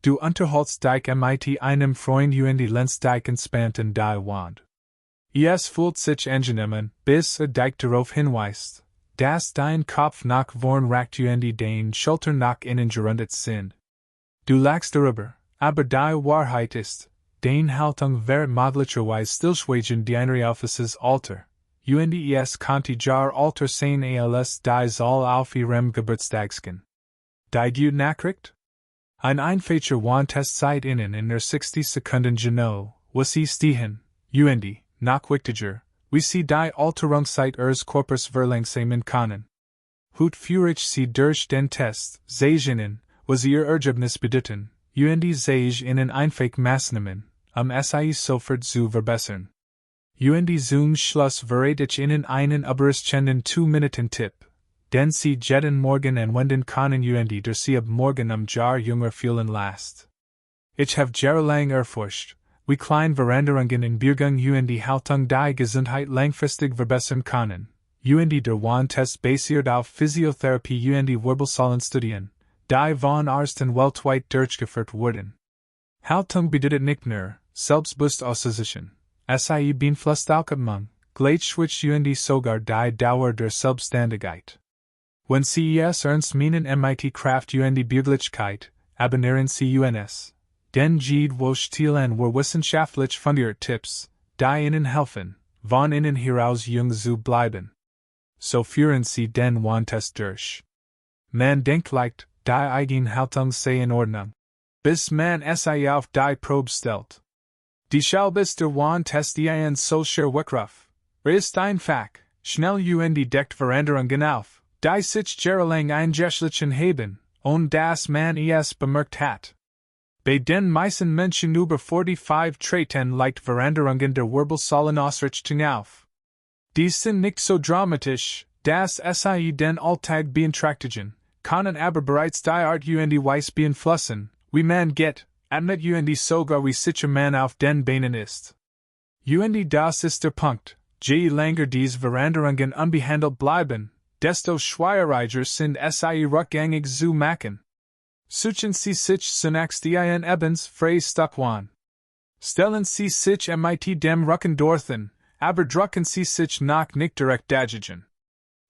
Du Unterhaltsdijk mit einem Freund und Lenzdiken spanten die Wand. Es fühlt sich angenehm, bis Dijk darauf hinweist, dass dein Kopf nach vorn ragt und dein Schultern nach innen gerundet sind. Du lachst darüber, aber die Wahrheit ist, deine Haltung wird möglicherweise stillschweigen deiner Auffassens alter. Und es könnte jar alter sein als die Zahl auf ihrem Geburtstagsgen. Die du nachricht? Ein einfacher Warntest zeigt Ihnen in der 60 Sekunden genau, was Sie stehen, und, noch wichtiger, wie Sie die Alterungszeit Ihres Körpers verlangsamen können. Hut führe ich Sie durch den Test, sage Ihnen, was Ihr Ergebnis bedeuten, und sage Ihnen einfach Maßnahmen, sich sofort zu verbessern. Und zum Schluss verrate ich Ihnen einen überraschenden 2-Minuten-Tipp, den Sie jeden Morgen anwenden können und der Sie ab morgen Jahr jünger fühlen lässt. Ich habe jahrelang erforscht, wie kleine Veränderungen in Bewegung und die Haltung die Gesundheit langfristig verbessern können, und der Warntest basiert auf Physiotherapie und Wirbelsäulenstudien, die von Ärzten weltweit durchgeführt wurden. Haltung bedeutet nicht nur, selbstbewusst auszusichern. Sie beeinflusst auch Atmung, Gleichgewicht und sogar die Dauer der Selbstständigkeit. Wenn Sie es ernst meinen mit Kraft und Beweglichkeit, abonnieren Sie uns. Den Jed wo stilen wir wissenschaftlich fundierte Tipps, die Ihnen helfen, von Ihnen heraus jung zu bleiben. So führen Sie den Warntest durch. Man denkt leicht, die eigene Haltung sei in Ordnung, bis man sie auf die Probe stellt. Deshalb ist der Warntest ein solcher Weckruf. Ist einfach, schnell und deckt Veränderungen auf, die sich jahrelang eingeschlichen haben, und dass man es bemerkt hat. Bei den meisten Menschen über 45 treten leicht Veränderungen der Wirbelsäulenausrichtung auf. Dies sind nicht so dramatisch, dass sie den Alltag beeinträchtigen, können aber bereits die Art und Weise beeinflussen, wie man geht, atmet und sogar wie sicher man auf den Beinen ist. Und das ist der Punkt, je länger diese Veränderungen unbehandelt bleiben, desto schwieriger sind sie rückgängig zu machen. Suchen Sie sich zunächst ein Ebens frei Stückwan. Stellen Sie sich mit dem Rücken dorthin, aber drücken Sie sich nach nicht direkt dagegen.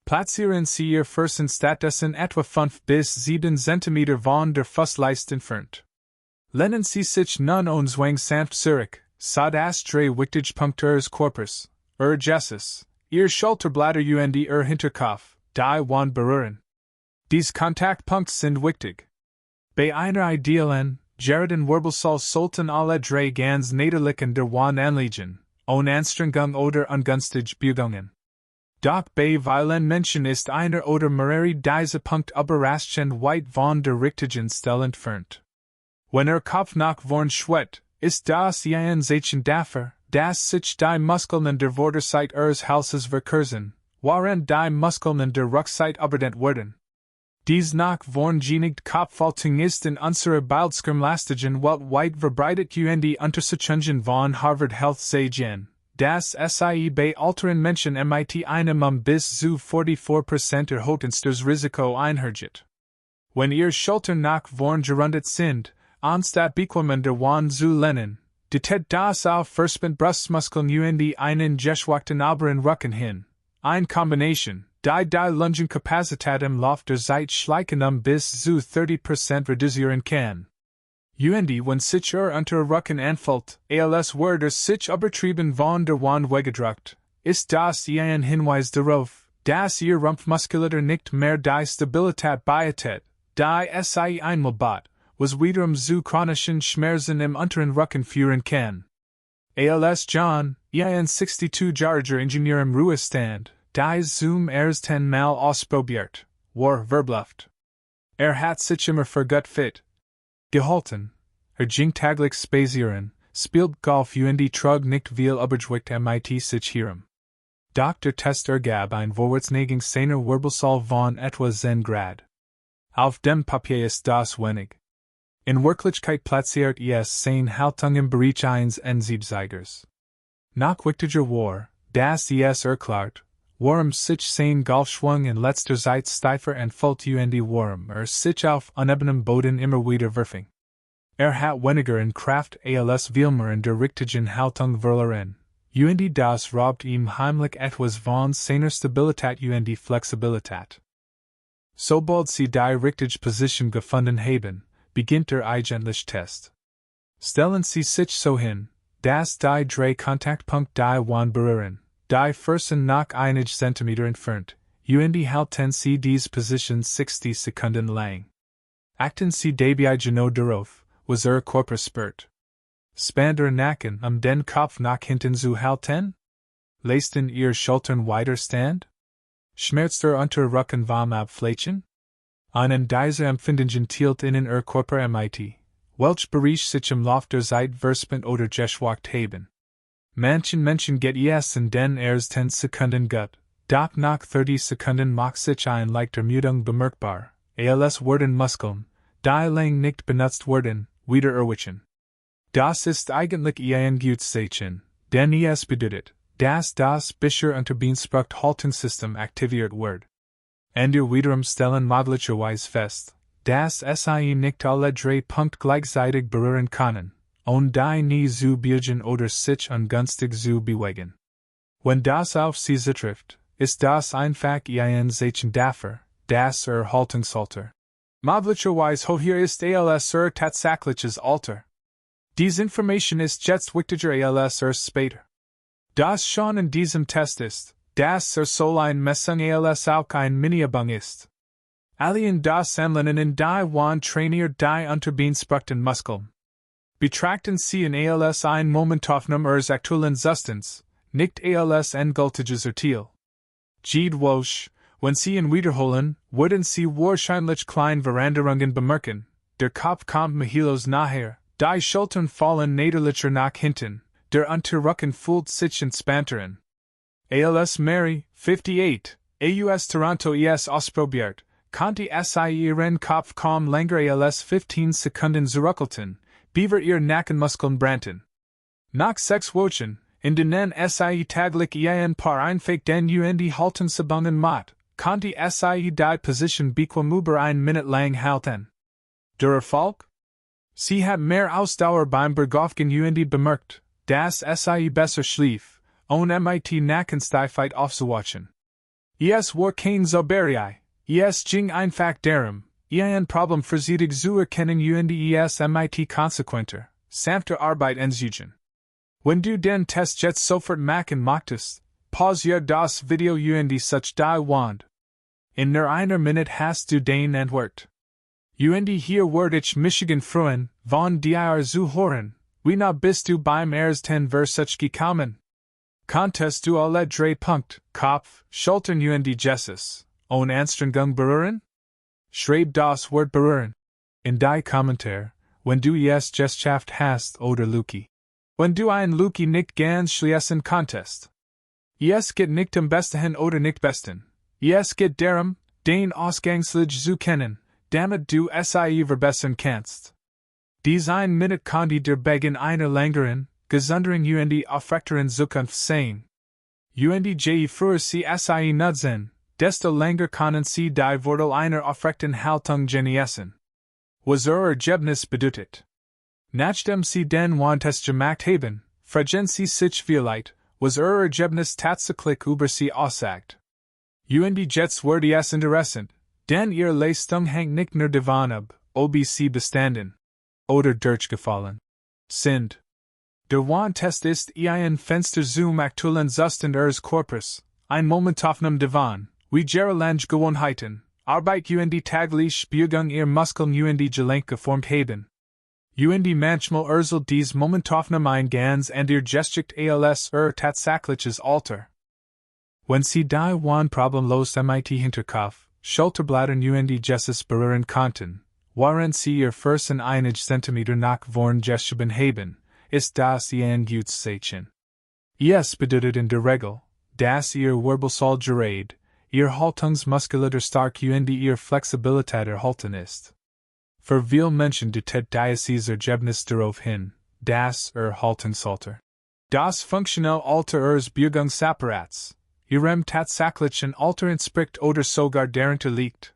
Platzieren Sie Ihr Fersen stattdessen etwa 5 bis 7 cm von der Fußleiste entfernt. Lehnen Sie sich nun und zwang sanft zurück, so dass 3 wichtige Punkte Ihres Körpers, Gessis, Ihr Schulterblätter und Ihr Hinterkopf, die Wand berühren. Diese Kontaktpunkte sind wichtig. Bei einer idealen, geraden Wirbelsäule sollten alle 3 ganz niederliegend der Wand anliegen, ohne Anstrengung oder ungünstige Bewegungen. Doch bei vielen Menschen ist einer oder mehrere dieser Punkte überraschend weit von der richtigen Stelle entfernt. Wenn Ihr Kopf nach vorn schwett, ist das ein Zeichen dafür, dass sich die Muskeln der Vorderseite Ihres Halses verkürzen, während die Muskeln der Rückseite überdehnt werden. Dies nach vorn genigt Kopfhaltung ist in unserer Bildschirmlastigen weltweit verbreitet und die Untersuchungen von Harvard Health zeigen, dass sie bei älteren Menschen mit einem bis zu 44% erhöhtes Risiko einhergeht. Wenn Ihre Schultern nach vorn gerundet sind, anstatt bequem der Wand zu lehnen, dettet das auf verspannte Brustmuskeln und einen geschwächten oberen Rücken hin, eine Kombination, die Lungenkapazität im Lauf der Zeit schleichen bis zu 30% reduzieren kann. Und wenn sich Ihr unterer Rücken anfühlt, als würde sich übertrieben von der Wand weggedrückt, ist das ein Hinweis darauf, dass Ihr Rumpfmuskulatur nicht mehr die Stabilität bietet, die sie einmal bot, was wiederum zu chronischen Schmerzen im unteren Rücken führen kann. Als John, ein 62-jähriger Ingenieur im Ruhestand, die zum ersten Mal ausprobiert, war verblüfft. Hat sich immer für gut fit gehalten. Ging täglich spazieren, spielt Golf und trug nicht viel Übergewicht mit sich herum. Dr. Tester gab ein Vorwärtsneigung seiner Wirbelsäule von etwa 10 Grad. Auf dem Papier ist das wenig. In Wirklichkeit platziert es seine Haltung im Bereich eines Ensiebzeigers. Noch wichtiger war, dass es erklärt, warum sich sein Golfschwung in letzter Zeit steifer anfühlt und warum sich auf unebenem Boden immer wieder wirft. hat weniger in Kraft als Vielmer in der richtigen Haltung verloren. Und das raubt ihm heimlich etwas von seiner Stabilität und Flexibilität. Sobald Sie die richtige Position gefunden haben, beginnt der eigentliche Test. Stellen Sie sich so hin, dass die drei Kontaktpunkt die Wand berühren, die Fersen nach einige Zentimeter entfernt, und halten Sie diese Position 60 Sekunden lang. Achten Sie dabei genau darauf, was Ihr Körper spürt. Spannt Nacken den Kopf nach hinten zu halten? Leisten Ihre Schultern Widerstand? Schmerzt Unterrücken vom Abflächen? Einen dieser Empfindungen tielt Ihnen Ihr Körper mit, welch Bereich sich im Lauf der Zeit verspent oder geschwächt haben. Manchen Menschen geht es in den ersten Sekunden gut, doch nach 30 Sekunden macht sich ein leichter Ermüdung bemerkbar, als werden Muskeln, die lang nicht benutzt werden, wieder erwischen. Das ist eigentlich ein gutes Zeichen, denn es bedeutet, dass das bisher unterbeinspracht Haltungssystem aktiviert wird. Und wiederum stellen möglicherweise fest, dass Sie nicht alle drei Punkte gleichzeitig berühren können, und die nie zu birgen oder sich ungünstig zu bewegen. Wenn das auf Sie zutrifft, ist das einfach ein Zeichen dafür, dass Haltungsalter. Möglicherweise hier ist als tatsächliches Alter. Diese Information ist jetzt wichtiger als später. Das schon in diesem Test ist, dass soll ein Messung als auch ein Miniübung ist. Allein das Anlernen in die Wand trainiert die unterbeinsprachten Muskeln. Betrachten Sie in als ein Momentaufnahme Ihres aktuellen Zustands, nicht als endgültiges Urteil. Jedwoch, wenn Sie ihn wiederholen, werden Sie wahrscheinlich kleine Veränderungen bemerken, der Kopf kommt mahilos nachher, die Schultern fallen niedriger nach hinten, der Unterrücken fühlt sich entspannter an. Als Mary, 58, aus Toronto ausprobiert, konnte Sie Ihren Kopf kaum länger als 15 Sekunden zurückhalten, beaver Ihr Nackenmuskeln brannten. Nach 6 Wochen, in denen Sie täglich ein paar einfach den und Haltungsübungen macht, konnte Sie die Position bequem über 1 Minute lang halten. Der Erfolg? Sie hat mehr Ausdauer beim Bergaufgehen und bemerkt, dass Sie besser schlief, ohne mit Nackensteifheit aufzuwachen. Es war kein Zauberei, es ging einfach darum, ein Problem vorsichtig zu erkennen und es mit konsequenter, sanfter Arbeit anzugehen. Wenn du den Test jetzt sofort machen möchtest, pausier das Video und such die Wand. In nur einer Minute hast du den Antwort. Und hier werd ich Michigan freuen, von dir zu hören, wie nah bist du beim ersten Versuch gekommen? Konntest du alle drei Punkte, Kopf, Schultern und Jesses, ohne Anstrengung berühren? Schreib das Wort berühren. In die Kommentar, wenn du es geschafft hast oder Luki. Wenn du ein Luki nicht ganz schließen konntest. Es geht nicht besten oder nicht besten. Es geht darum, den Ausgangslage zu kennen, damit du sie verbessern kannst. Dies ein Minute kann dir Beginn einer längeren, gesünderen und aufrechteren Zukunft sein. Und je früher sie nutzen, desto länger können sie die Wurzel einer aufrechten Haltung genießen. Was Ergebnis bedeutet. Nachdem sie den Wandtest gemacht haben, fragen sie sich vielleicht, was Ergebnis tatsächlich über sie aussagt. Und jetzt wird es interessant, denn ihr Leistung hängt nicht nur davon ab, ob sie bestanden oder durchgefallen sind. Der Wandtest ist ein Fenster zum aktuellen Zustand Ihres Körpers, ein Momentaufnahme davon, wie Ihre Gewohnheiten, Arbeit und tägliche Bewegung Ihrer Muskeln und Gelenke geformt haben. Und manchmal dies Momentaufnahme ein ganz anderer Gesticht als tatsächliches Alter. Wenn Sie die Wand problemlos mit Hinterkopf, Schulterblättern und Jesses berühren konnten, waren Sie Ihr Fersen einige Zentimeter nach vorn geschoben haben, ist das ein gutes Zeichen. Es bedeutet in der Regel, dass Ihr Wirbelsäule gerade, Ihr Haltungsmuskulatur stark und Ihr Flexibilität erhalten ist. Für viele Menschen deutet dieses Ergebnis darauf hin, dass Haltungsalter. Das funktionelle Alter Ihres Bewegungsapparats, Ihrem tatsächlichen Alter entspricht oder sogar darunter liegt.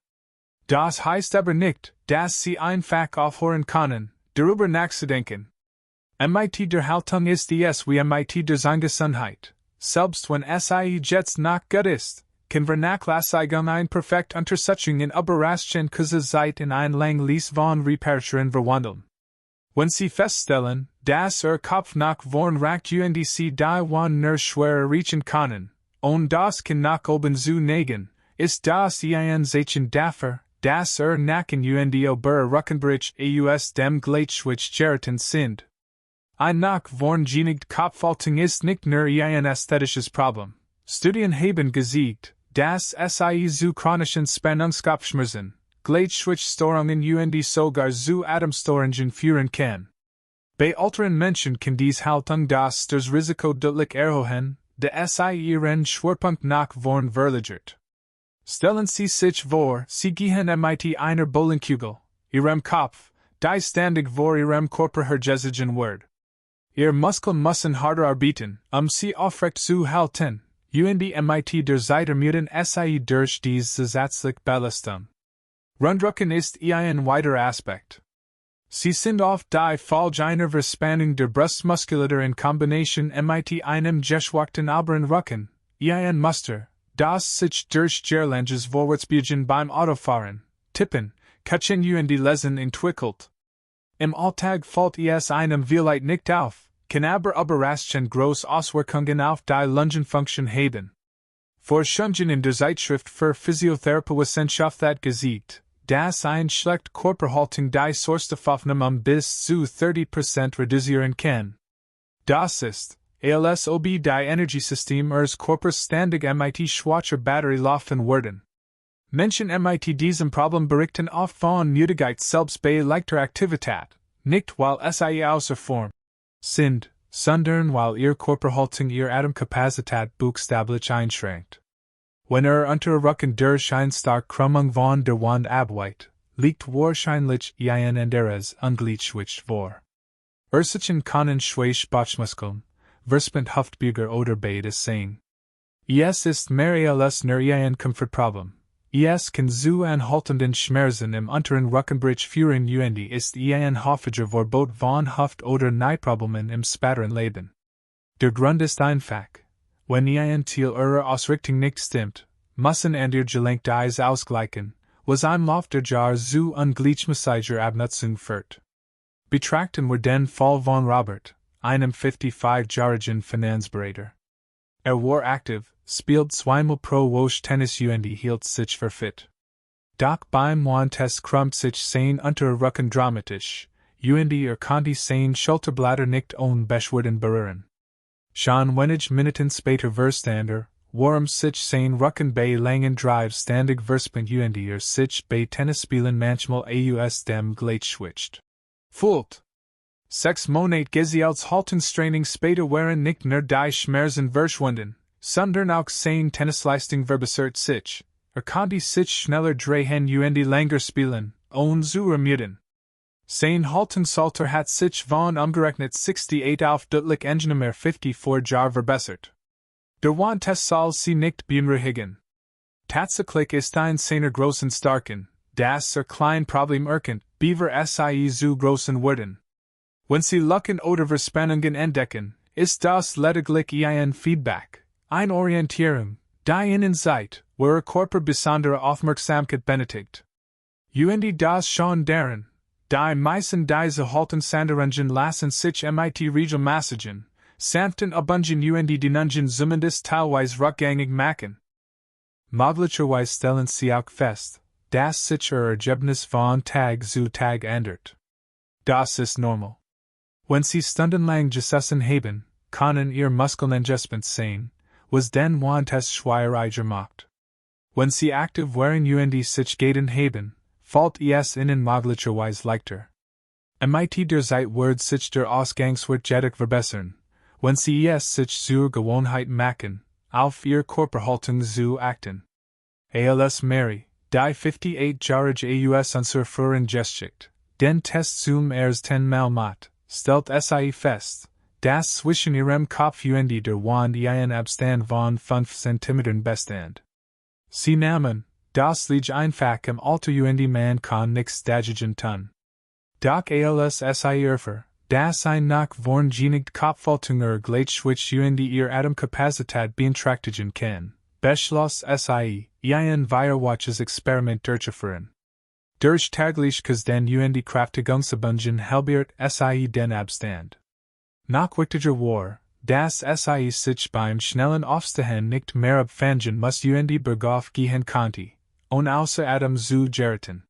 Das heißt aber nicht, dass Sie einfach aufhören können, darüber nachzudenken. MIT der Haltung ist es wie MIT der Gesundheit, selbst wenn sie jetzt noch gut ist, kann vernachlässigen ein perfekt Untersuchungen überraschen Kurse Zeit in ein langes von Reparaturen verwandeln. Wenn Sie feststellen, dass Ihr Kopf nach vorn ragt und Sie die Wand nur schwerer riechen können, und das kann nach oben zu neigen, ist das ein Zeichen dafür, dass Nacken und obere Rückenbrich aus dem Gleichgewicht geraten sind. Ein nach vorn geneigt Kopfhaltung ist nicht nur ein ästhetisches Problem. Studien haben gezeigt, dass sie zu chronischen Spannungskopfschmerzen, Gleichgewichtsstörungen und sogar zu Atemstörungen führen kann. Bei älteren Menschen kann dies Haltung das Risiko deutlich erhöhen, da sie ihren Schwerpunkt nach vorn verlagert. Stellen Sie sich vor, Sie gehen mit einer Bowlingkugel, Ihrem Kopf, die ständig vor Ihrem Körper hergezogen wird. Ihr Muskeln müssen harder arbeiten, Sie aufrecht zu halten, und mit der Zeit ermüden sie durch diese zusätzliche Belastung. Rundrücken ist ein weiterer Aspekt. Sie sind oft die Folge einer Verspannung der Brustmuskulatur in Kombination mit einem geschwächten oberen Rücken, ein Muster, das sich durch Gerlanges Vorwärtsbewegen beim Autofahren, Tippen, Kutschen und Lesen entwickelt. Im Alltag fällt es einem vielleicht nicht auf, kann aber überraschend große Auswirkungen auf die Lungenfunktion haben. Forschungen in der Zeitschrift für Physiotherapie-Wissenschaft hat gezeigt, dass ein schlecht Körperhaltung die Sauerstoffaufnahme bis zu 30% reduzieren kann. Das ist, als ob die Energiesystem ihres Körpers ständig mit schwacher Batterie laufen werden. Menschen mit diesem Problem berichten oft von Müdigkeit selbst bei leichter Aktivität, nicht weil sie außer Form sind, sondern weil ihr Körperhaltung ihre Atemkapazität buchstäblich einschränkt. Wenn unter Rücken durch ein stark Krümmung von der Wand abweicht, liegt wahrscheinlich ein anderes Ungleichgewicht vor. Ursachen können schwache Bauchmuskeln, verspannte Hüftbeuger oder beides sein. Es ist mehr als nur ein Komfortproblem. Es kann zu anhaltenden Schmerzen im unteren Rückenbrich führen und ist ein häufiger Verbot von Hüft- oder Knieproblemen im späteren Leben. Der Grund ist einfach. Wenn ein Teil eurer Ausrichtung nicht stimmt, müssen andere Gelenk dies ausgleichen, was im Lauf der Jahre zu ungleichmäßiger Abnutzung führt. Betrachten wir den Fall von Robert, einem 55-jährigen Finanzberater. War aktiv, spielt zweimal pro Woche Tennis und hielt sich für fit. Doch beim Wandtest krümmt sich sein unterer Rücken dramatisch, und konnte sein Schulterblätter nicht unbeschwerden berühren. Schon wenige Minuten später verstand warum sich sein Rücken bei langen Drives ständig verspannt und sich bei Tennisspielen manchmal aus dem Gleichgewicht fühlt. 6 Monate gezieltes Haltungstraining später waren nicht nur die Schmerzen verschwunden, sondern auch sein Tennisleistung verbessert sich. Konnte sich schneller drehen und länger spielen, ohne zu ermüden. Sein Haltungsalter hat sich von umgerechnet 68 auf deutlich angenehmer 54 Jahre verbessert. Der Wandtest soll sie nicht beunruhigen. Tatsächlich ist ein seiner großen Stärken, dass klein Problem erkennt, beaver sie zu großen werden. Wenn Sie Lücken oder Verspannungen entdecken, ist das lediglich ein Feedback, eine Orientierung, die Ihnen zeigt, wo Ihr Körper besondere Aufmerksamkeit benötigt. Und das schon darin, die meisten dieser Haltungsänderungen lassen sich mit regelmäßigen, sanften Übungen und Dehnungen zumindest teilweise rückgängig machen. Möglicherweise stellen Sie auch fest, dass sich Ihr Ergebnis von Tag zu Tag ändert. Das ist normal. Wenn Sie stundenlang gesessen haben, können Ihr Muskeln Adjustment sein, was den Wandtest schwieriger macht. Wenn Sie aktiv waren und sich gehen haben, fällt es Ihnen möglicherweise leichter. Mit der Zeit wird sich der Ausgangswert stetig verbessern, wenn Sie es sich zur Gewohnheit machen, auf Ihre Körperhaltung zu achten. Als Mary, die 58-jährige US-Unsurferin gestickt, den Test zum ersten Mal macht, stellt sie fest, dass zwischen ihrem Kopf und der Wand ein Abstand von 5 cm bestand. Sie nahmen, das liegt einfach im Alter und man kann nichts dagegen tun. Doc als Erfer, das ein nach vorn genigt Kopfhaltung Gleichgewicht Ihr Atemkapazität beeinträchtigen kann, beschloss Sie, Ihnen Weierwatches Experiment durchzuführen. Durch tägliches den Kraftigungsübungen halbiert Sie den Abstand. Nach wichtiger war, dass Sie sich beim schnellen Aufstehen nicht mehr abfangen muss bergauf gehen konnte, ohne außer Atem zu geraten.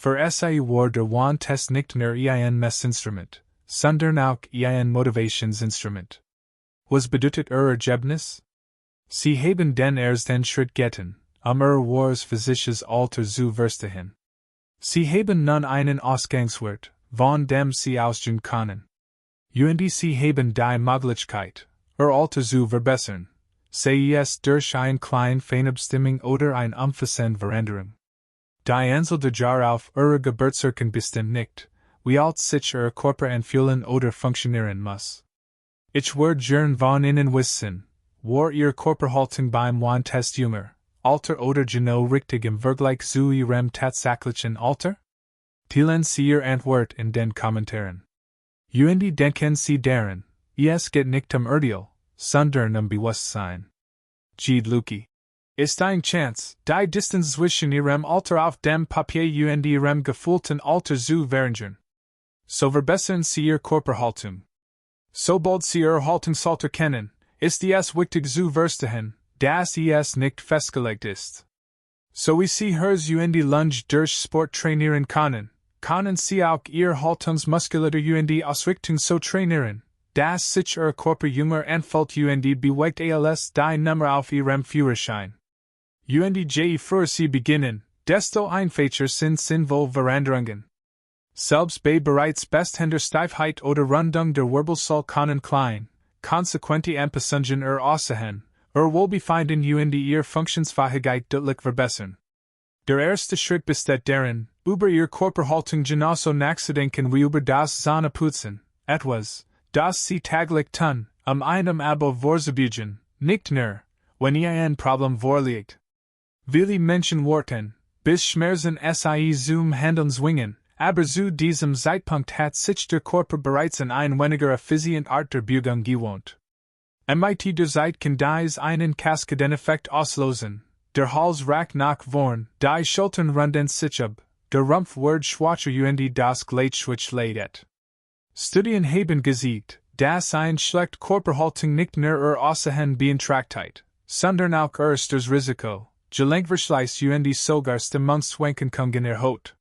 Für Sie war der Warntest nicht nur Ein Messinstrument, sondern auch Ein Motivationsinstrument. Was bedeutet Ergebnis? Sie haben den ersten Schritt getan, wahres physisches Alter zu verstehen. Sie haben nun einen Ausgangswert, von dem Sie ausgehen können. Sie haben die Möglichkeit, Alter zu verbessern, sei es durch ein klein Feinabstimmung oder ein umfassende Veränderung. Die Anzahl der Jahre auf Ihrer Geburtsurkunde bestimmt nicht, wie alt sich Ihr Körper anfühlen oder funktionieren muss. Ich würde gern von Ihnen wissen, war Ihr Körperhaltung beim Warntest jünger, alter oder genau richtig im Vergleich zu Ihrem tatsächlichen Alter? Teilen Sie Ihr Antwort in den Kommentaren. Denken Sie daran, es geht nicht Urteil, sondern Bewusstsein. Jede Luki. Ist eine Chance, die Distanz zwischen Ihrem Alter auf dem Papier Ihrem gefühlten Alter zu verringern. So verbessern Sie Ihre Körperhaltung. Sobald Sie Ihr Haltungsalter kennen, ist es wichtig zu verstehen, dass es nicht festgelegt ist. So wie Sie Ihres Lunge durch Sport trainieren können Sie auch Ihr Haltungsmuskulatur Ausrichtung so trainieren, dass sich Ihr Körper jünger anfühlt bewegt als die Nummer auf Ihrem Führerschein. Je früher Sie beginnen, desto einfacher sind sinnvolle Veränderungen. Selbst bei bereits bestehender Steifheit oder Rundung der Wirbelsäule können klein, konsequente Anpassungen aussehen, Wohlbefinden Ihr Funktionsfähigkeit deutlich verbessern. Der erste Schritt besteht darin, über Ihr Körperhaltung genauso nachzudenken wie über das Zähneputzen, etwas, das Sie täglich tun, einem Abo vorzubeugen, nicht nur, wenn ein Problem vorliegt. Viele Menschen warten, bis Schmerzen Sie zum Handeln zwingen, aber zu diesem Zeitpunkt hat sich der Körper bereits in ein weniger effizient Art der Beugung gewohnt. Der Zeit kann dies einen Kaskadeneffekt auslösen. Der Hals ragt nach vorn, die Schultern runden sich ab, der Rumpf wird schwacher das Gleichgewicht leidet. Studien haben gezeigt, dass ein schlecht Körperhaltung nicht nur Aussehen beeinträchtigt, sondern auch das Risiko, Gelenkverschleiß sogar Stimmungsschwankungen erhöht.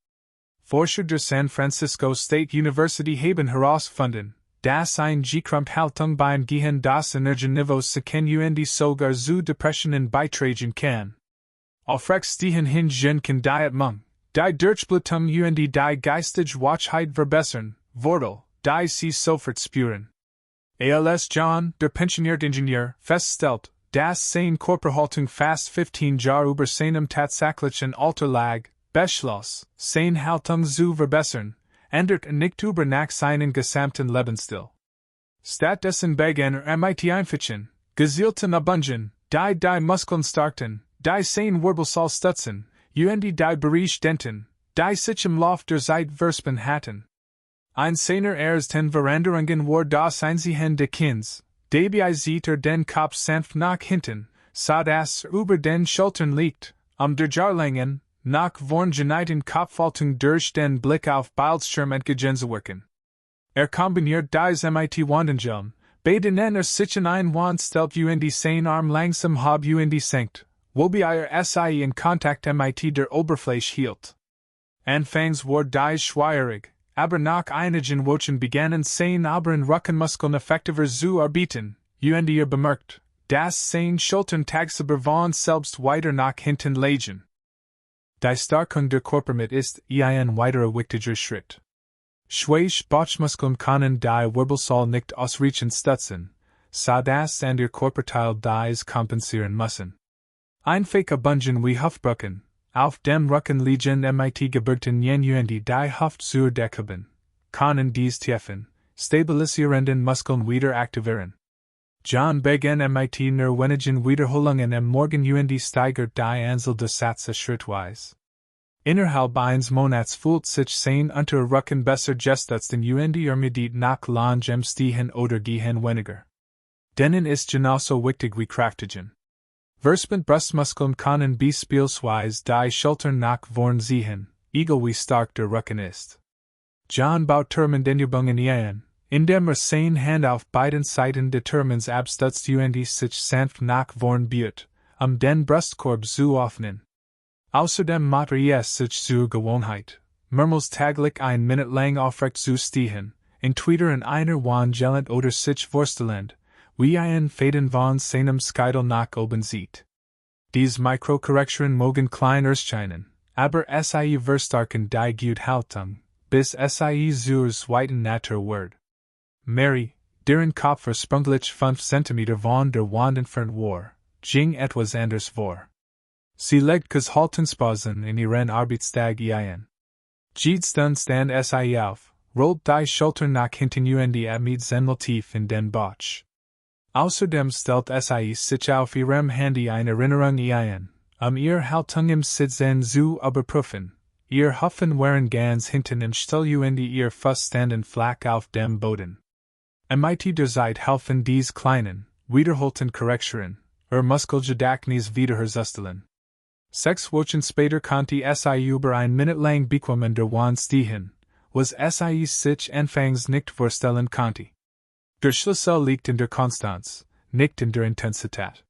Forscher der San Francisco State University haben herausgefunden, dass ein Gekrampfhaltung beim Gehen das Energieniveau senken sogar zu Depressionen beitragen kann. Aufrechtstehen hingehen kann die Atmung, die Durchblutung die geistige Wachheit verbessern, Wortel, die Sie sofort spüren. Als John, der pensionierte Ingenieur, feststellt, dass seine Körperhaltung fast 15 Jahre über seinem tatsächlichen Alter lag, beschloss, seine Haltung zu verbessern, ändert nicht über nach seinen gesamten Lebensstil. Stattdessen begann mit einfachen, gezielten Übungen, die Muskeln starkten, die seine Wirbelsäule stützen, die Bereich denten, die sich im Lauf der Zeit verspan hatten. Ein seiner ersten Veränderungen war das Einziehen des Kinns, dabei zieht den Kopf sanft nach hinten, so dass über den Schultern liegt, der Jarlingen, nach vorn geneigten Kopfhaltung durch den Blick auf Bildschirm entgegenzuwirken. Kombiniert dies mit Wandungen, bei denen sich in ein Wand stellt seinen Arm langsam hob senkt, wobei Sie in Kontakt mit der Oberfläche hielt. Anfangs war dies schwierig, aber nach einigen Wochen begannen seine oberen Rückenmuskeln effektiver zu arbeiten, bemerkt, dass seine Schultern tagsüber von selbst weiter nach hinten lagen. Die Stärkung der Körpermitte ist ein weiterer wichtiger Schritt. Schwache Bauchmuskeln können die Wirbelsäule nicht ausreichend stützen, so dass andere Körperteile dies kompensieren müssen. Einfache Übungen wie Hüftbrücken, auf dem Rücken liegen mit gebückten Yen die Hüft zur Deckung, können dies tiefen, stabilisierenden Muskeln wieder aktivieren. John begann mit nur wenigen Wiederholungen am Morgen steigert die Anzahl der Sätze schrittweise. Innerhalb eines Monats fühlt sich sein unter Rücken besser gestützt in Ermedit nach langem Stehen oder Gehen weniger. Denen ist genauso wichtig wie Kraftigen. Verspannte Brustmuskeln können beispielsweise die Schultern nach vorn ziehen, egal wie stark der Rücken ist. John Bauterman den Übungen ein, indem seine Hand auf beiden Seiten determines abstützt sich sanft nach vorn beugt, den Brustkorb zu öffnen. Außerdem macht sich zur Gewohnheit, mehrmals täglich Minute lang aufrecht zu stehen, entweder in einer Wand oder sich vorstellend, wie Faden von seinem Scheitel nach oben sieht. Diese Mikrokorrekturen mögen klein erscheinen, aber sie verstärken die Gut-Haltung, bis sie zur zweiten Natur wird. Mary, deren Kopf sprunglich 5 cm von der Wand entfernt war, ging etwas anders vor. Sie legt Haltungsbasen in ihren Arbeitstag ein. Dann stand sie auf, rollt die Schultern nach hinten mit Semmel tief in den Bauch. Außerdem stellt sie sich auf ihrem Handy eine Erinnerung ein, ihr Haltung im Sitzen zu überprüfen. Ihr Hüften waren ganz hinten im Still ihr Fuß standen flach auf dem Boden. Mit der Zeit helfen diese kleinen, wiederholten Korrekturen, Muskelgedächtnis wiederherzustellen. 6 Wochen später konnte sie über Minute lang bequem in der Wand stehen, was sie sich anfangs nicht vorstellen konnte. Der Schlüssel liegt in der Konstanz, nicht in der Intensität.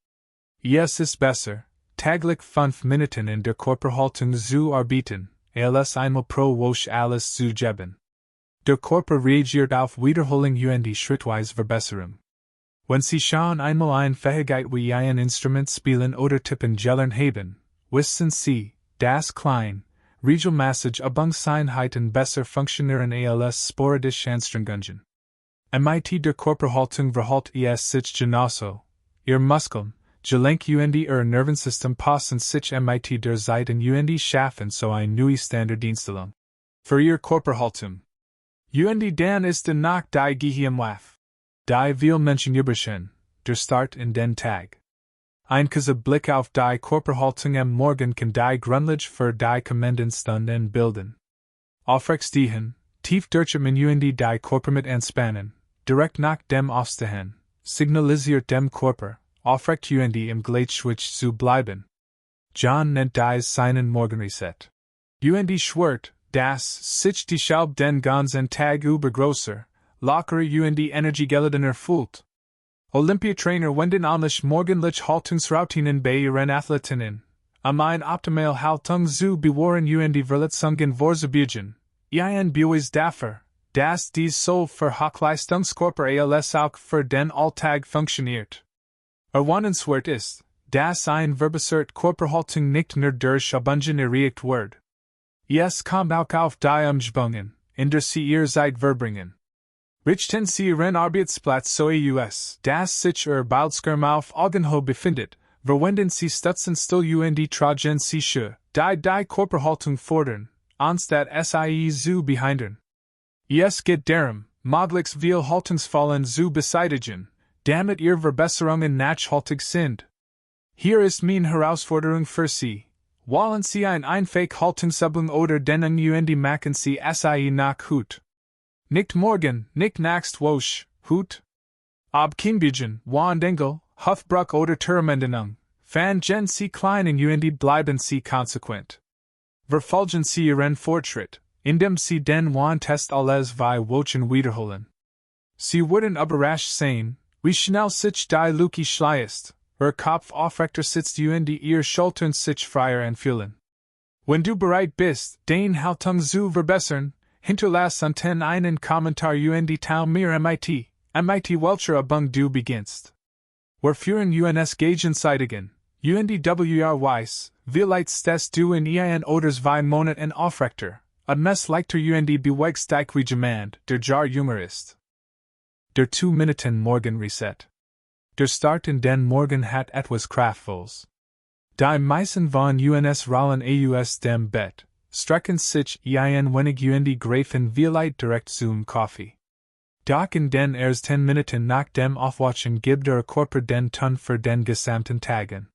Es ist besser, täglich 5 Minuten in der Körperhaltung zu arbeiten, als einmal pro Woche alles zu geben. Der Körper reagiert auf Wiederholung schrittweise Verbesserung. Wenn Sie schon einmal eine Fähigkeit wie ein Instrument spielen oder tippen gelernt haben, wissen Sie, dass klein, regelmäßig Übungseinheiten besser funktionieren als sporadische Anstrengungen. Mit der Körperhaltung verhält es sich genauso. Ihr Muskeln, Gelenk Nervensystem passen sich mit der Zeit in schaffen so eine neue Standardeinstellung. Für Ihr Körperhaltung. Dan ist nach die Gehirnwaf. Die viel Menschen überschen, der Start in den Tag. Ein Blick auf die Körperhaltung am Morgen kann die Grundlage für die kommenden Stunden bilden. Aufrecht stehen, tief durchatmen die Körper mit entspannen, direkt nach dem Aufstehen, signalisiert dem Körper, aufrecht im Gleichgewicht zu bleiben. John nennt dies seinen Morgenreset. Schwört, dass sich die Schaub den ganzen Tag über größer, lockerer Energiegeladener fühlt. Olympiatrainer wenden sich morgendlich Haltungsroutinen bei ihren Athletinnen, ein optimal Haltung zu bewahren Verletzungen vorzubeugen, Beweis dafür, dass dies so für Hochleistungskörper als auch für den Alltag funktioniert. Erwähnenswert ist, dass ein verbessert Körperhaltung nicht nur durch Übungen erreicht wird. Es kommt auch auf die Umgebungen, in der Sie Ihre Zeit verbringen. Richten Sie Ihren Arbeitsplatz so dass sich Bildschirm auf Augenhöhe befindet, verwenden Sie Stützen still tragen Sie Schuhe, die Körperhaltung fordern, anstatt sie zu behindern. Es geht darum, möglichst viel Haltungsfallen zu beseitigen, damit Ihre Verbesserungen nachhaltig sind. Hier ist meine Herausforderung für Sie. Wollen Sie ein einfache Haltungsübung oder denen machen Sie sie nach Hut? Nicht morgen, nicht nächste Woche, Hut? Ob Kienbügen, Wandengel, Hüftbruch oder Termendenung, fangen Sie klein und bleiben Sie konsequent. Verfolgen Sie Ihren Fortschritt, indem Sie den Wandtest alles 2 Wochen wiederholen. Sie würden überrascht sein, wie schnell sich die Lücke schließt, Kopf aufrechter sitzt Ihr Schultern sich freier anfühlen. Wenn du bereit bist, den Haltung zu verbessern, hinterlass unten einen Kommentar tau mir mit welcher Übung du beginnst. Wir führen gegenseitigen, Weiss, vielleicht stehst du in oder 2 Monaten aufrechter, leichter bewegst dich wie jemand, der jar jünger ist. Der 2 Minuten Morgen Reset. Der Start in den Morgen hat etwas Kraftvolles. Die meisten von rollen aus dem Bett, strecken sich wenig greifen vielleicht direkt zum Kaffee. Doch in den ersten 10 Minuten nach dem Aufwachen gibt der Körper den Ton für den gesamten Tagen.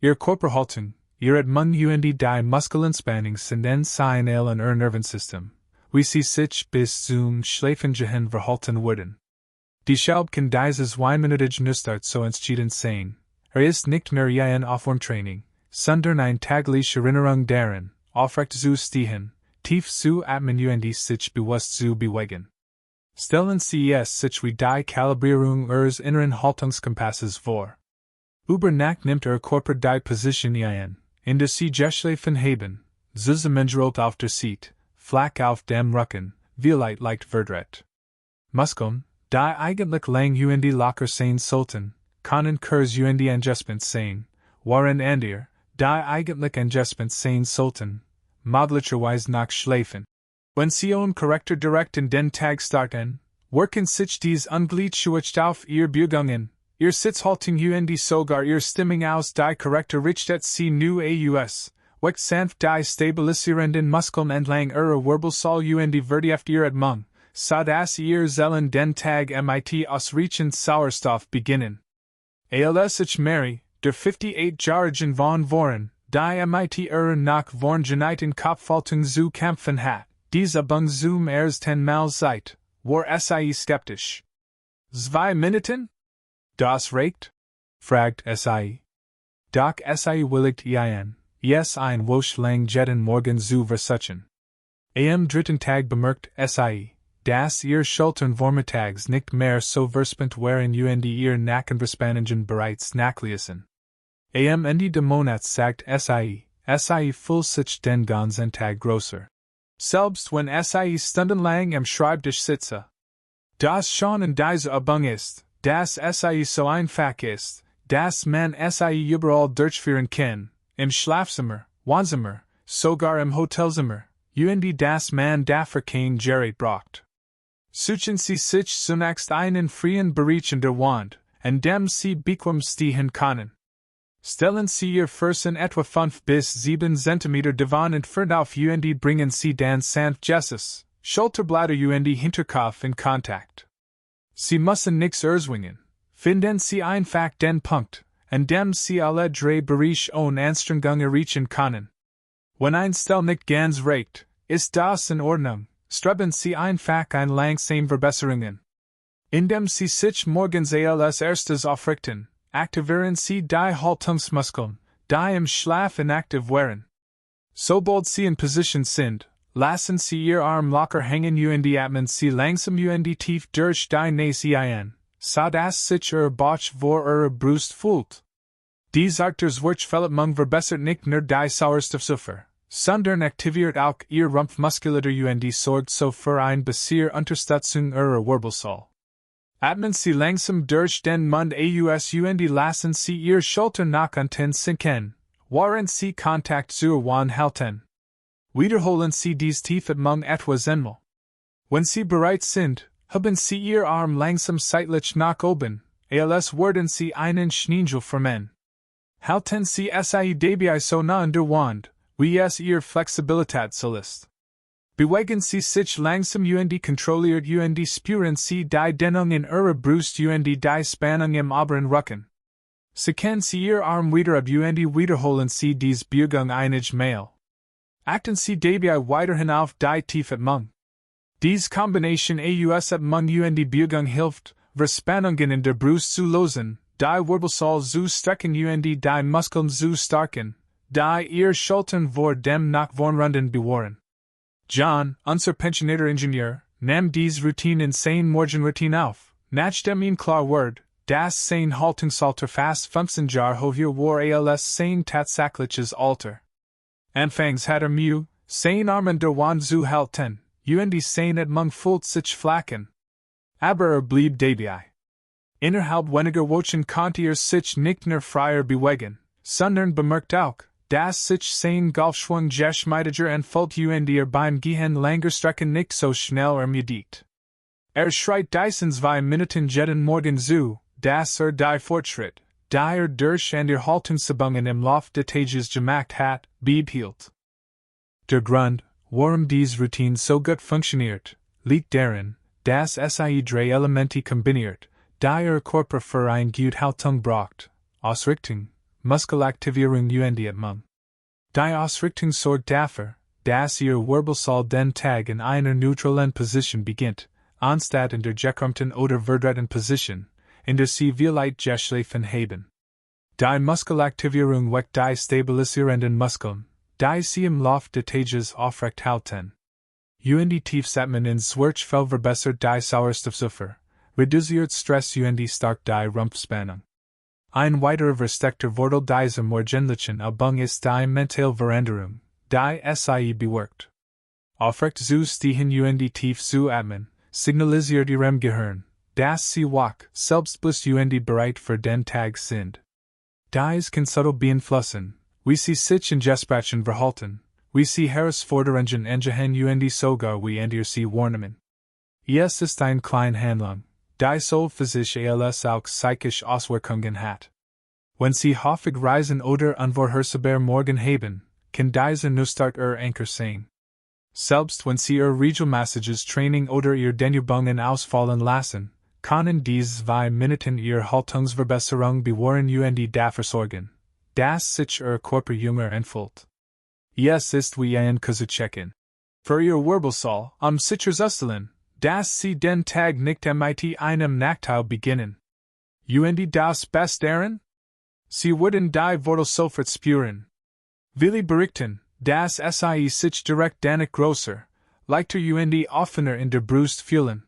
Ihr Körperhaltung, Ihre und die Muskelinspannung sind sein Nervensystem. Wie sie sich bis zum Schlafengehen verhalten werden. Deshalb kann dieses Weinminütige Nustart so entschieden sein. Ist nicht mehr ein Aufwärmtraining, sondern eine tägliche Erinnerung daran, aufrecht zu stehen, tief zu atmen und sich bewusst zu bewegen. Stellen Sie es sich wie die Kalibrierung Ihres inneren Haltungskompasses vor. Über Nacht nimmt Ihr Körper die Position ein, in der Sie geschlafen haben, zusammengerollt auf der Seite, flach auf dem Rücken, vielleicht leicht verdreht. Muskeln, die eigentlich lang und locker sein sollten, können kurz und angespannte sein, waren andere, die eigentlich angespannte sein sollten, möglicherweise noch schlafen. Wenn Sie korrekter direkt in den Tag starten, wirken sich dies ungleichgewicht auf Ihr Bewegungen, Ihr Sitzhaltung und sogar Ihr Stimmung aus die korrekte Richtet Sie nu aus, weckt sanft die stabilisierenden Muskeln entlang Ihrer Wirbelsäule und vertieft Ihre Atmung, so dass Ihr Zellen den Tag mit ausreichend Sauerstoff beginnen. Als ich Mary, der 58-Jährigen von Voren, die mit Ihrer nach Vorngeniten Kopfhaltung zu kämpfen hat, diese Bung zum ersten Mal seit, war sie skeptisch. 2 Minuten? Das reicht? Fragt sie. Doch sie willigt ein, ein Wosch lang jeden Morgen zu versuchen. Am dritten Tag bemerkt sie, dass ihr Schultern vormittags nicht mehr so verspannt waren und ihr Nackenverspannungen bereits nachließen. Am Ende des Monats sagt sie fühlt sich den ganzen Tag größer. Selbst wenn sie stundenlang am Schreibtisch sitze. Das schon in dieser Übung ist, dass sie so einfach ist, dass man sie überall durchführen kann, im Schlafzimmer, Wohnzimmer, sogar im Hotelzimmer, und dass man dafür kein Gerät braucht. Suchen Sie sich zunächst einen freien Bereich in der Wand, an dem Sie bequem stehen können. Stellen Sie Ihr Fersen etwa 5 bis 7 cm davon entfernt auf und bringen Sie dann sanft Jesus, Schulterblätter und Hinterkopf in Kontakt. Sie müssen nichts erzwingen. Finden Sie einfach den Punkt, an dem Sie alle 3 Bereiche ohne Anstrengung erreichen können. Wenn ein Stell nicht ganz reicht, ist das in Ordnung, streben Sie einfach ein langsam Verbesserungen. Indem Sie sich morgens als erstes aufrichten, aktivieren Sie die Haltungsmuskeln, die im Schlaf inaktiv waren. Sobald Sie in Position sind, lassen Sie Ihr Arm locker hängen und atmen Sie langsam und tief durch die Nase ein, so dass sich Ihr Bauch vor Ihrer Brust fühlt. Dies Arters Wortverletzung verbessert nicht nur die Sauerstoffzufuhr, sondern aktiviert auch Ihr Rumpfmuskulatur und sorgt so für eine bessere Unterstützung Ihrer Wirbelsäule. Atmen Sie langsam durch den Mund aus und lassen Sie Ihr Schultern nach unten sinken, während Sie Kontakt zur Wand halten. Wiederholen Sie dies Tiefatmung etwa 10-mal. Wenn Sie bereit sind, heben Sie Ihr Arm langsam seitlich nach oben, als würden Sie einen Schningel formen. Halten Sie sie dabei so nah an der Wand, wie es Ihr Flexibilität so ist. Bewegen Sie sich langsam und kontrolliert und spüren Sie die Dehnung in Ihrer Brust und die Spannung im oberen Rücken. Senken Sie Ihr Arm wieder ab und wiederholen Sie dies Bewegung einige Mal. Achten Sie dabei weiterhin auf die Tiefatmung. Dies Kombination aus Atmung und Bewegung hilft, Verspannungen in der Brust zu lösen, die Wirbelsäule zu strecken und die Muskeln zu stärken, die Ihr Schultern vor dem nach vornrunden bewahren. John, unser pensionierter Ingenieur, nahm dies Routine in seine Morgenroutine auf, nachdem ihm klar wurde, dass sein Haltungsalter fast 15 Jahre höher war als sein tatsächliches Alter. Anfangs hat Mühe, sein Arm an der Wand zu halten, und seine Atmung fühlt sich flachen. Aber blieb dabei. Innerhalb weniger Wochen konnte sich nicht nur freier bewegen, sondern bemerkt auch, dass sich sein Golfschwung geschmeidiger entfällt und beim Gehen länger Strecken nicht so schnell ermüdet. Schreit diesen 2 Minuten jeden Morgen zu, dass die Fortschritt, die durch und Haltungsübungen im Lauf des Tages gemacht hat, behielt. Der Grund, warum dies Routine so gut funktioniert, liegt darin, dass sie 3 Elemente kombiniert, die Ihr Körper für eine gute Haltung braucht, Ausrichtung, Muskelaktivierung und Atmung. Die Ausrichtung sorgt dafür, dass Ihr Wirbelsäule den Tag in einer neutralen Position beginnt, anstatt in der gekrümmten oder verdrehten Position, in der Sie vielleicht geschlafen haben. Die Muskelaktivierung weckt die stabilisierenden Muskeln, die Sie im Lauf des Tages aufrecht halten. Und tiefsatmen ins Zwerchfell verbessert die Sauerstoffzufuhr, reduziert Stress und stark die Rumpfspannung. Ein weiterer versteckter Vorteil dieser morgendlichen Übung ist die mentale Veränderung, die Sie bewirkt. Aufrecht zu stehen und tief zu atmen, signalisiert Ihrem Gehirn, dass Sie wach, selbstbewusst und bereit für den Tag sind. Dies kann subtle beeinflussen, wie Sie sich in Gesprächen verhalten, wie Sie Herausforderungen angehen und sogar wie Sie wahrnehmen. Es ist eine kleine Handlung, die sowohl physische als auch psychische Auswirkungen hat. Wenn Sie häufig reisen oder unvorhersehbar Morgen haben, kann diese nur stark Anker sein. Selbst wenn Sie regelmäßiges Training oder Dehnübungen ausfallen lassen, können diese 2 Minuten Ihre Haltungsverbesserung bewahren und dafür sorgen, dass sich Ihr Körper jünger anfühlt. Es ist wie ein check-in. Für Ihr Wirbelsäule, sicherzustellen, dass Sie den Tag nicht mit einem Nachteil beginnen. Und das Beste daran? Sie würden die Worte sofort spüren. Willi berichten, dass Sie sich direkt danach größer, leichter und offener in der Brust fühlen.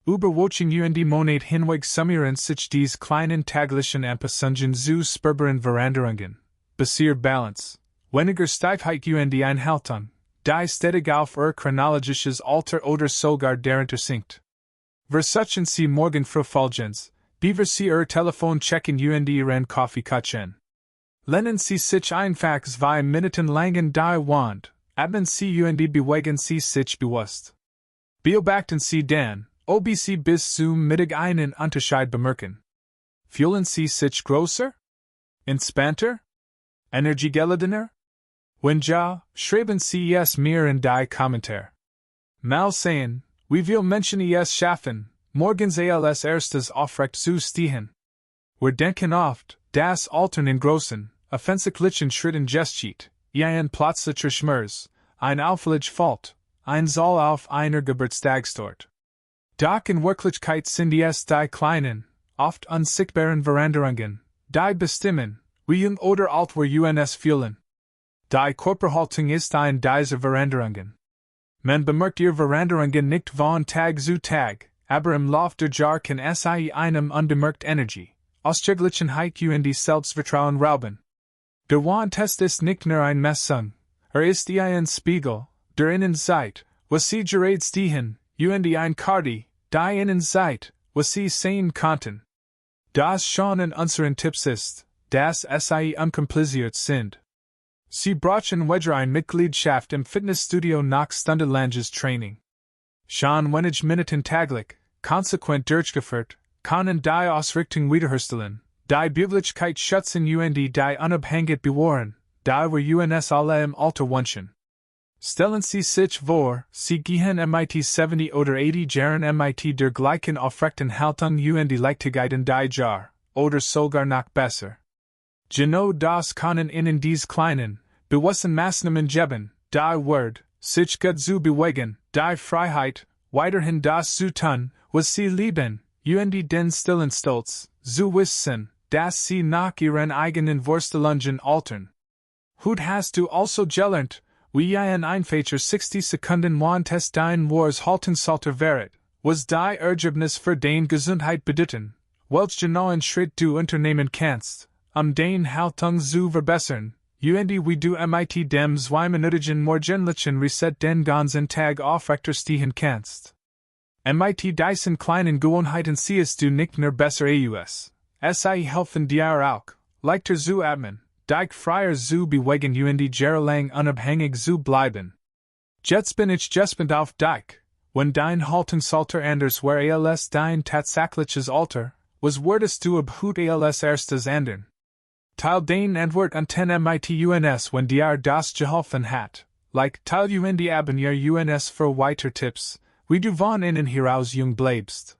Überwatching und Monat hinweg summieren sich diese kleinen täglichen Anpassungen zu spürbaren Veränderungen, besser Balance, weniger Steifheit und Einhaltung, die stetig auf chronologisches Alter oder sogar darunter sinkt. Versuchen Sie morgen früh folgendes, bevor Sie Telefon checken und Ihren Kaffee kochen. Lehnen Sie sich einfach 2 Minuten lang in die Wand, atmen Sie und bewegen Sie sich bewusst. Beobachten Sie dann, ob Sie bis zum Mittag einen Unterschied bemerken. Fühlen Sie sich größer? Entspannter? Energiegeladener? Wenn ja, schreiben Sie es mir in die Kommentare. Mal sehen, wie viele Menschen es schaffen, morgens als erstes aufrecht zu stehen. Wir denken oft, dass Altern in großen, offensichtlichen Schritten geschieht, ein plötzlicher Schmerz, ein auffällig Fault, ein Saal auf einer Geburtstagstorte. Doch in Wirklichkeit sind es die kleinen, oft unsichtbaren Veränderungen, die bestimmen, wie jung oder alt wir uns fühlen. Die Körperhaltung ist eine dieser Veränderungen. Man bemerkt Ihre Veränderungen nicht von Tag zu Tag, aber im Lauf der Jahre kann Sie einem unbemerkt Energie, Ausgeglichenheit und Selbstvertrauen rauben. Der Warntest ist nicht nur ein Messung, ist ein Spiegel, der Ihnen zeigt, was Sie gerade stehen, und ein Karte, die Ihnen zeigt, was Sie sehen konnten. Das schon in unseren Tipps ist, dass Sie unkompliziert sind. Sie brauchen weder eine Mitgliedschaft im Fitnessstudio nach stundenlanges Training. Schon wenige Minuten täglich, konsequent durchgeführt, können die Ausrichtung wiederherstellen, die Beweglichkeit schützen und die Unabhängigkeit bewahren, die wir uns alle im Alter wünschen. Stellen Sie sich vor, Sie gehen mit 70 oder 80 Jahren mit der gleichen aufrechten Haltung und die Leichtigkeit in die Jahr, oder sogar noch besser. Genau das können Ihnen diese kleinen, bewussten Maßnahmen geben, die Wort, sich gut zu bewegen, die Freiheit, weiterhin das zu tun, was Sie lieben, und den stillen Stolz, zu wissen, dass Sie nach Ihren eigenen Vorstellungen altern. Heute hast du also gelernt, wie ein einfacher 60 Sekunden Warntest dein wahres Haltungsalter wäret, was die Ergebnisse für deine Gesundheit bedeuten, welch genauen Schritt du unternehmen kannst, deine Haltung zu verbessern, und wie du mit dem 2-minütigen morgendlichen Reset den ganzen Tag aufrechter stehen kannst. Mit diesen kleinen Gewohnheiten siehst du nicht nur besser aus, sie helfen dir auch, leichter zu atmen, dich freier zu bewegen und jahrelang unabhängig zu bleiben. Jetzt bin ich gespannt auf dich, wenn dein Haltungsalter anders wäre als dein tatsächliches Alter, was würdest du als erstes ändern? Teil den Antwort an mit uns, wenn dir das geholfen hat, teil und abonniere uns für weitere Tipps, wie du von innen heraus jung bleibst.